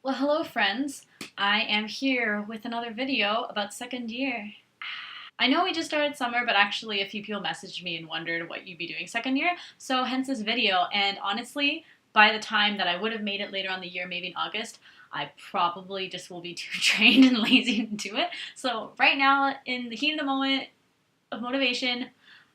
Well, hello friends. I am here with another video about second year. I know we just started summer, but actually a few people messaged me and wondered what you'd be doing second year, so hence this video. And honestly, by the time that I would have made it later on the year, maybe in August, I probably just will be too drained and lazy to do it. So right now, in the heat of the moment of motivation,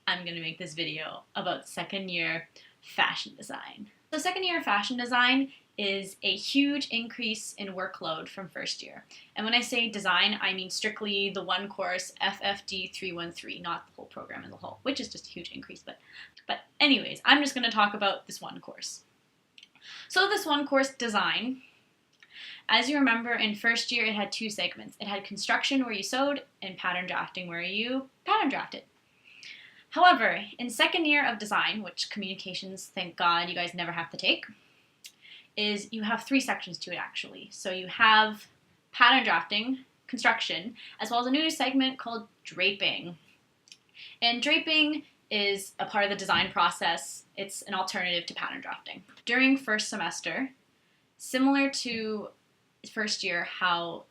I'm going to make this video about second year fashion design. So second year fashion design is a huge increase in workload from first year. And when I say design, I mean strictly the one course, FFD313, not the whole program as a whole, which is just a huge increase. But anyways, I'm just going to talk about this one course. So this one course, design, as you remember, in first year it had two segments. It had construction, where you sewed, and pattern drafting, where you pattern drafted. However, in second year of design, which communications, thank God, you guys never have to take, is you have three sections to it actually. So you have pattern drafting, construction, as well as a new segment called draping. And draping is a part of the design process. It's an alternative to pattern drafting. During first semester, similar to first year, how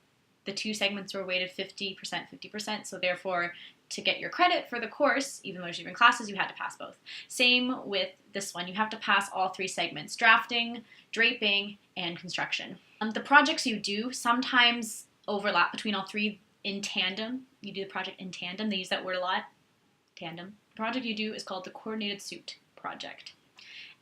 the two segments were weighted 50%, 50%, so therefore to get your credit for the course, even though there's different classes, you had to pass both. Same with this one. You have to pass all three segments: drafting, draping, and construction. The projects you do sometimes overlap between all three in tandem. You do the project in tandem. They use that word a lot. Tandem. The project you do is called the Coordinated Suit Project.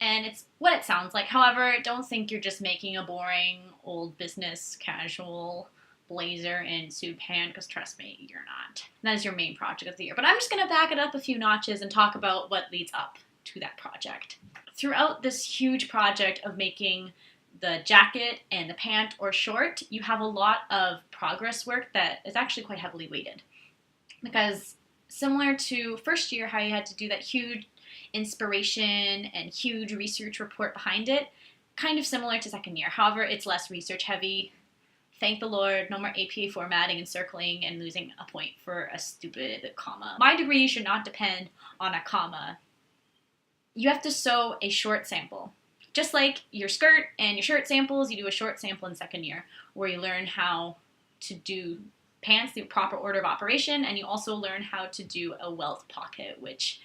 And it's what it sounds like. However, don't think you're just making a boring old business casual blazer and suit pant, because trust me, you're not. That is your main project of the year. But I'm just going to back it up a few notches and talk about what leads up to that project. Throughout this huge project of making the jacket and the pant or short, you have a lot of progress work that is actually quite heavily weighted. Because similar to first year, how you had to do that huge inspiration and huge research report behind it, kind of similar to second year. However, it's less research heavy. Thank the Lord, no more APA formatting and circling and losing a point for a stupid comma. My degree should not depend on a comma. You have to sew a short sample. Just like your skirt and your shirt samples, you do a short sample in second year, where you learn how to do pants, the proper order of operation, and you also learn how to do a welt pocket, which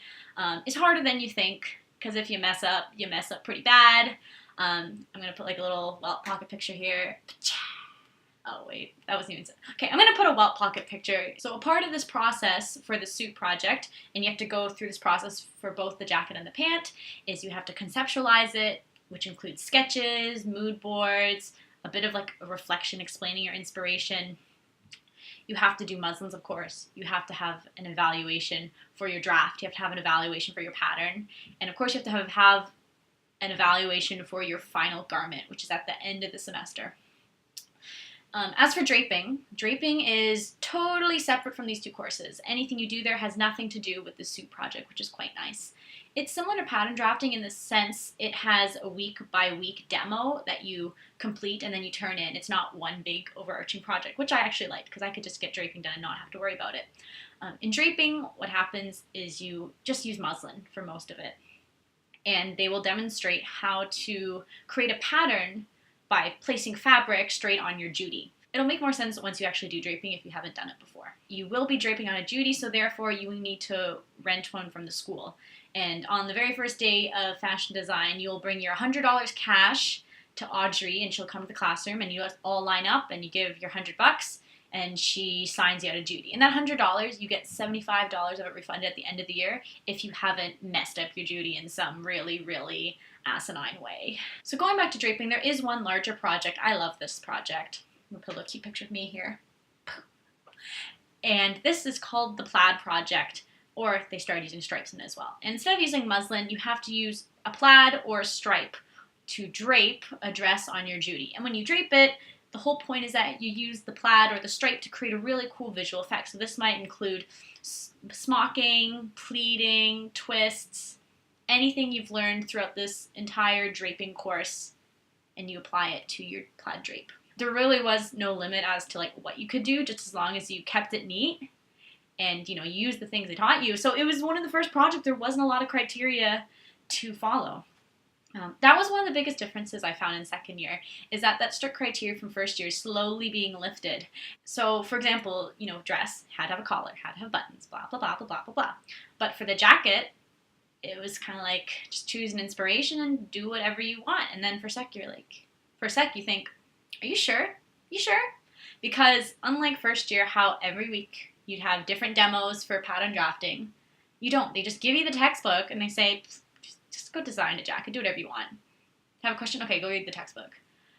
is harder than you think, because if you mess up pretty bad. I'm going to put like a little welt pocket picture here. Oh wait, that wasn't even... Okay, I'm going to put a welt pocket picture. So a part of this process for the suit project, and you have to go through this process for both the jacket and the pant, is you have to conceptualize it, which includes sketches, mood boards, a bit of like a reflection explaining your inspiration. You have to do muslins, of course. You have to have an evaluation for your draft. You have to have an evaluation for your pattern. And of course you have to have an evaluation for your final garment, which is at the end of the semester. As for draping, draping is totally separate from these two courses. Anything you do there has nothing to do with the suit project, which is quite nice. It's similar to pattern drafting in the sense it has a week-by-week demo that you complete and then you turn in. It's not one big overarching project, which I actually liked because I could just get draping done and not have to worry about it. In draping, what happens is you just use muslin for most of it. And they will demonstrate how to create a pattern by placing fabric straight on your Judy. It'll make more sense once you actually do draping if you haven't done it before. You will be draping on a Judy, so therefore you need to rent one from the school. And on the very first day of fashion design, you'll bring your $100 cash to Audrey, and she'll come to the classroom, and you all line up, and you give your $100, and she signs you out a Judy. And that $100, you get $75 of it refunded at the end of the year if you haven't messed up your Judy in some really, really asinine way. So going back to draping, there is one larger project. I love this project. I'm gonna put a little cute picture of me here. And this is called the plaid project, or they started using stripes in it as well. And instead of using muslin, you have to use a plaid or a stripe to drape a dress on your Judy. And when you drape it, the whole point is that you use the plaid or the stripe to create a really cool visual effect. So this might include smocking, pleating, twists, anything you've learned throughout this entire draping course, and you apply it to your plaid drape. There really was no limit as to like what you could do, just as long as you kept it neat and you use the things they taught you. So it was one of the first projects there wasn't a lot of criteria to follow. That was one of the biggest differences I found in second year, is that that strict criteria from first year is slowly being lifted. So, for example, dress had to have a collar, had to have buttons, blah, blah, blah, blah, blah, blah, blah. But for the jacket, it was kind of like, just choose an inspiration and do whatever you want. And then for sec, for sec, you think, are you sure? You sure? Because unlike first year, how every week you'd have different demos for pattern drafting, you don't. They just give you the textbook and they say, just go design a jacket, do whatever you want. Have a question? Okay, go read the textbook.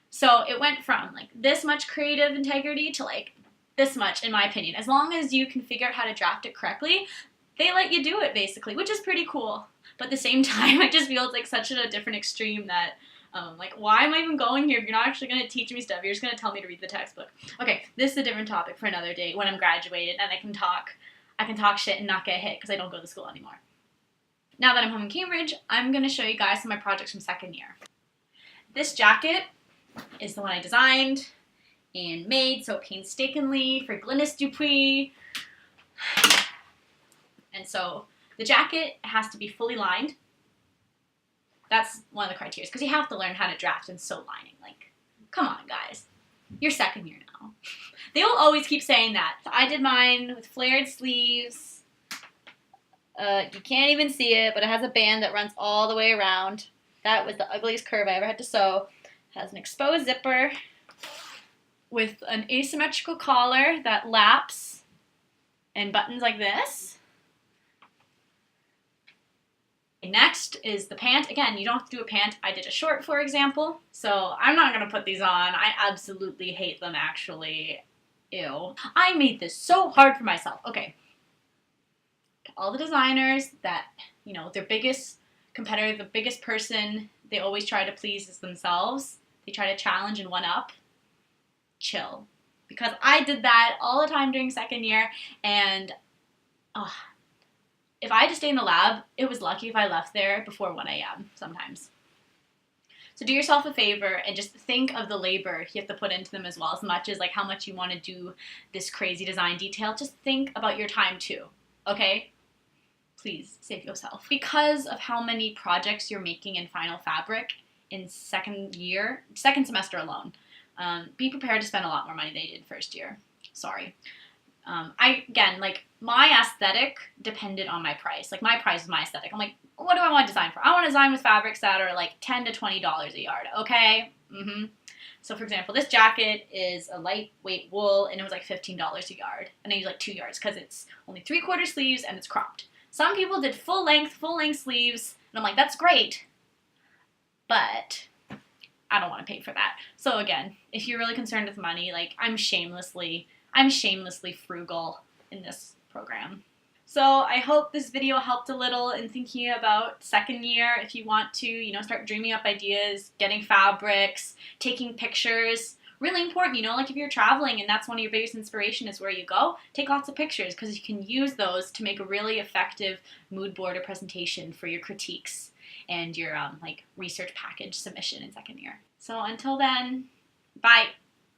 So it went from like this much creative integrity to like this much, in my opinion. As long as you can figure out how to draft it correctly, they let you do it basically, which is pretty cool. But at the same time, it just feels like such a different extreme that like, why am I even going here if you're not actually going to teach me stuff? You're just going to tell me to read the textbook. Okay, this is a different topic for another day when I'm graduated and I can talk shit and not get hit because I don't go to school anymore. Now that I'm home in Cambridge, I'm going to show you guys some of my projects from second year. This jacket is the one I designed and made so painstakingly for Glynis Dupuis. And so the jacket has to be fully lined. That's one of the criteria, because you have to learn how to draft and sew lining. Like, come on, guys. You're second year now. They will always keep saying that. So I did mine with flared sleeves. You can't even see it, but it has a band that runs all the way around. That was the ugliest curve I ever had to sew. It has an exposed zipper with an asymmetrical collar that laps and buttons like this. Next is the pant. Again, you don't have to do a pant. I did a short, for example. So I'm not going to put these on. I absolutely hate them, actually. Ew. I made this so hard for myself. Okay. All the designers that, their biggest competitor, the biggest person they always try to please is themselves. They try to challenge and one-up. Chill. Because I did that all the time during second year, and if I had to stay in the lab, it was lucky if I left there before 1 a.m. sometimes. So do yourself a favor and just think of the labor you have to put into them as well, as much as like how much you want to do this crazy design detail. Just think about your time too, okay? Please save yourself. Because of how many projects you're making in final fabric in second semester alone, be prepared to spend a lot more money than you did first year. Sorry. My aesthetic depended on my price. Like, my price is my aesthetic. I'm like, what do I want to design for? I want to design with fabrics that are like $10 to $20 a yard, okay? So, for example, this jacket is a lightweight wool, and it was like $15 a yard. And I used like 2 yards because it's only 3/4 sleeves and it's cropped. Some people did full length sleeves, and I'm like, that's great, but I don't want to pay for that. So again, if you're really concerned with money, like, I'm shamelessly frugal in this program. So I hope this video helped a little in thinking about second year. If you want to, start dreaming up ideas, getting fabrics, taking pictures. Really important, like if you're traveling and that's one of your biggest inspiration is where you go, take lots of pictures because you can use those to make a really effective mood board or presentation for your critiques and your research package submission in second year. So until then, bye.